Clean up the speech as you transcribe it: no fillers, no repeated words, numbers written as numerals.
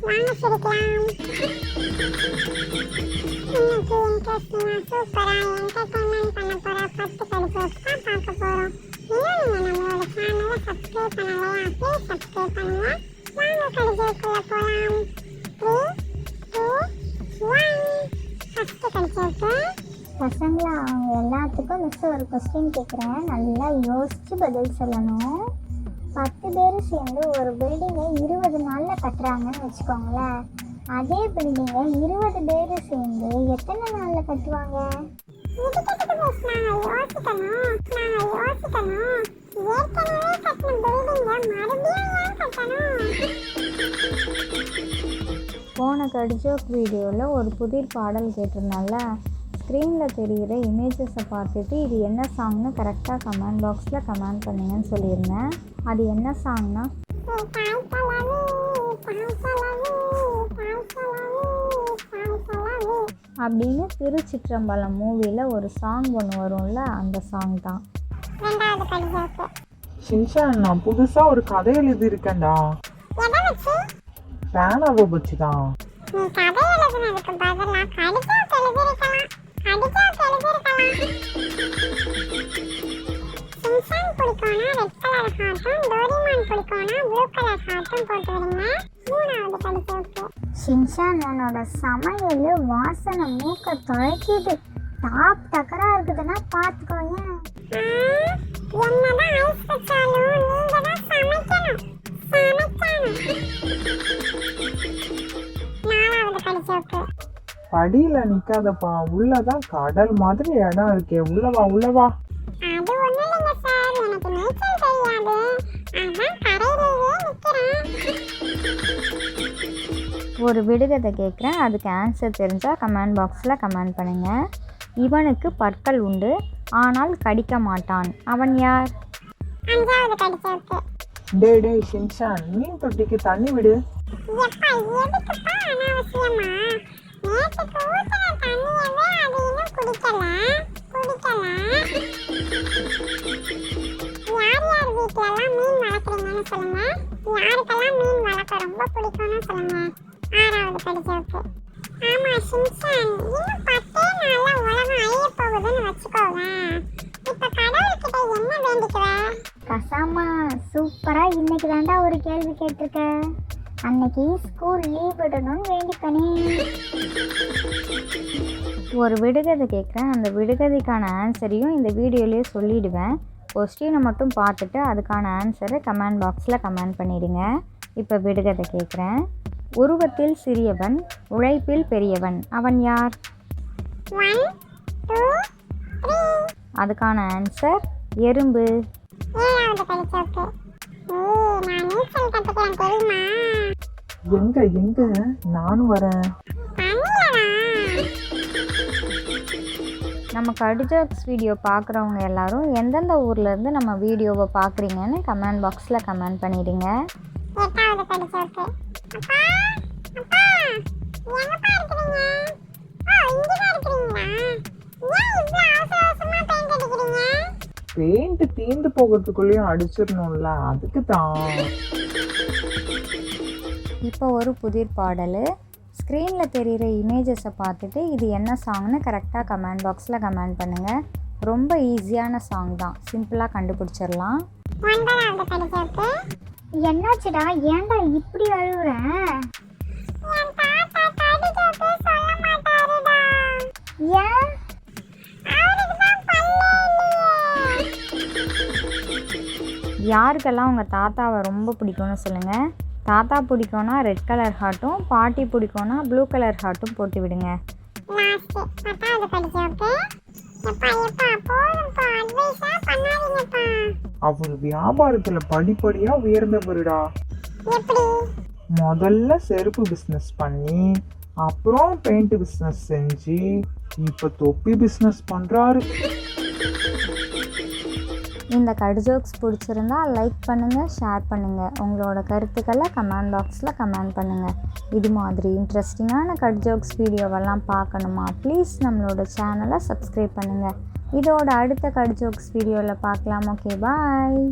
வாங்க சிரிக்கலாம். இன்னைக்கு இன்ட்ரெஸ்டிங்கா சூப்பரா என்டர்டைன்மெண்ட் பண்ண போற 10 கடிஜோக்ஸ் தான் பார்க்க போறோம். இன்னும் நீங்க நம்மளோட சேனலை சப்ஸ்கிரைப் பண்ணலையா? ப்ளீஸ் சப்ஸ்கிரைப் பண்ணுங்க. வாங்க கடிஜோக்குள்ள போலாம். 3, 2, 1. ஃபர்ஸ்ட் கடிஜோக்கு. பசங்களா, அவங்க எல்லாத்துக்கும் மிஸ் ஒரு கொஸ்டின் கேட்குறேன். நல்லா யோசிச்சு பதில் சொல்லணும். 10 பேர் சேர்ந்து ஒரு பில்டிங்கை 20 நாளில் கட்டுறாங்கன்னு வச்சுக்கோங்களேன். அதே பில்டிங்கை 20 பேர் சேர்ந்து எத்தனை நாளில் கட்டுவாங்க? போன கடிஜோக் வீடியோவில் ஒரு புதிர் பாடல் கேட்டிருந்தால, ஸ்க்ரீனில் தெரிகிற இமேஜஸை பார்த்துட்டு இது என்ன சாங்னு கரெக்டாக கமெண்ட் பாக்ஸில் கமெண்ட் பண்ணுங்கன்னு சொல்லியிருந்தேன். அது என்ன சாங்னா, அப்படின்னு திருச்சிற்றம்பலம் மூவியில் ஒரு சாங் ஒன்று வரும்ல, அந்த சாங் தான். ஷின்சான், நான் புதுசா ஒரு கதை எழுதி இருக்கேன்டா. பேனாவை வச்சுதான். சின்சான் பிடிக்கும்னா ரெட் கலர் ஹார்ட்டும், டோரிமான் பிடிக்கும்னா ப்ளூ கலர் ஹார்ட்டும் போட்டு விடுங்க. மூணாவது கடிஜோக்கு. ஷின்சான், உன்னோட சமையல் வாசனை மூக்க தொலைக்கிது. டாப் டக்கரா இருக்குதுன்னா பார்த்துக்கோங்க. என்னதான் ஐஸ் வச்சாலும் நீங்க தான் சமைக்கணும். நாலாவது கடிஜோக்கு. படியில நிக்காதப்பா, உள்ளதான் கடல் மாதிரி இடம் இருக்கே, உள்ளவா உள்ளவா. அது ஒண்ணு இல்லைங்க சார், எனக்கு நீச்சல் தெரியாது, அதான் கரையிலேயே நிக்கிறேன். ஒரு விடுகதை கேட்குறேன், அதுக்கு ஆன்சர் தெரிஞ்சால் கமெண்ட் பாக்ஸில் கமெண்ட் பண்ணுங்கள். இவனுக்கு பற்கள் உண்டு, ஆனால் கடிக்க மாட்டான். அவன் யார்? அஞ்சாவது கடிஜோக்கு. டேய் ஷின்சான், மீன் தொட்டிக்கு தண்ணி விடு. எப்பா எதுக்குப்பா அனாவசியமா? நேற்றுக்கு ஊத்துன தண்ணியவே அது இன்னும் குடிக்கல. யார் யார் வீட்டிலலாம் மீன் வளர்க்குறீங்கன்னு சொல்லுங்க. யாருக்கெல்லாம் மீன் வளர்க்க ரொம்ப பிடிக்கும்னு சொல்லுங்க. ஆறாவது கடிஜோக்கு. ஆமா ஷின்சான், இன்னும் 10 நாள்ல உலகம் அழிய போகுதுன்னு வச்சுக்கோவேன். இப்ப கடவுள்கிட்ட என்ன வேண்டிக்குவ? கசாமா, சூப்பராக இன்னைக்கு தாண்டா ஒரு கேள்வி கேட்டிருக்க. அன்னைக்கு ஸ்கூல் லீவ் விடணும்னு வேண்டிக்கனே. ஒரு விடுகதை கேட்குறேன், அந்த விடுகதைக்கான ஆன்சரையும் இந்த வீடியோலேயே சொல்லிவிடுவேன். கொஸ்டினை மட்டும் பார்த்துட்டு அதுக்கான ஆன்சரை கமெண்ட் பாக்ஸில் கமெண்ட் பண்ணிடுங்க. இப்போ விடுகதை கேட்குறேன். உருவத்தில் சிறியவன், உழைப்பில் பெரியவன். அவன் யார்? 1, 2, 3. அதுக்கான ஆன்சர் எறும்பு. ஏழாவது கடிஜோக்கு. நான் நீச்சல் கத்துக்கிறேன் தெரியுமா? எங்க நானும் வரேன். நம்ம கடிஜோக்ஸ் வீடியோ பார்க்குறவங்க எல்லாரும் எந்தெந்த ஊர்லேருந்து நம்ம வீடியோவை பார்க்குறீங்கன்னு கமெண்ட் பாக்ஸில் கமெண்ட் பண்ணிடுங்க. எட்டாவது கடிஜோக்கு. அப்பா அப்பா, எங்கப்பா இருக்கீங்க? இங்க தான் இருக்கீங்களா? ஏன் இவ்வளவு அவசர அவசரமா பெயிண்ட் அடிக்கிறீங்க? பெயிண்ட் தீந்து போகிறதுக்குள்ளேயும் அடிச்சிடணும்ல, அதுக்கு தான். இப்போ ஒரு புதிர் பாடல். ஸ்க்ரீனில் தெரிகிற இமேஜஸை பார்த்துட்டு இது என்ன சாங்னு கரெக்டாக கமெண்ட் பாக்ஸில் கமெண்ட் பண்ணுங்கள். ரொம்ப ஈஸியான சாங் தான், சிம்பிளாக கண்டுபிடிச்சிடலாம். ஒன்பதாவது கடிஜோக்கு. என்னாச்சுடா, ஏன்டா இப்படி அழுகுற? என் தாத்தா கடிஜோக்கு சொல்ல மாட்டாருடா. ஏன்? அவருக்கு தான் பல்லே இல்லையே. யாருக்கெல்லாம் உங்கள் தாத்தாவை ரொம்ப பிடிக்கும்னு சொல்லுங்கள். தாத்தா பிடிக்கும்னா ரெட் கலர் ஹார்ட்டும், பாட்டி பிடிக்கும்னா ப்ளூ கலர் ஹார்ட்டும் போட்டு விடுங்க. லாஸ்ட் 10வது கடிஜோக்கு. எப்பா போதும்பா, அட்வைஸா பண்ணாதீங்கப்பா. அவர் வியாபாரத்துல படிப்படியா உயர்ந்தவருடா. எப்படி? முதல்ல செருப்பு பிசினஸ் பண்ணி, அப்புறம் பெயிண்ட் பிசினஸ் செஞ்சு, இப்ப தொப்பி பிசினஸ் பண்றாரு. இந்த கடிஜோக்ஸ் பிடிச்சிருந்தா லைக் பண்ணுங்கள், ஷேர் பண்ணுங்கள். உங்களோட கருத்துக்களை கமெண்ட் பாக்ஸில் கமெண்ட் பண்ணுங்கள். இது மாதிரி இன்ட்ரெஸ்டிங்கான கடிஜோக்ஸ் வீடியோவெல்லாம் பார்க்கணுமா? ப்ளீஸ் நம்மளோட சேனலை சப்ஸ்கிரைப் பண்ணுங்கள். இதோட அடுத்த கடிஜோக்ஸ் வீடியோவில் பார்க்கலாம். ஓகே, பாய்.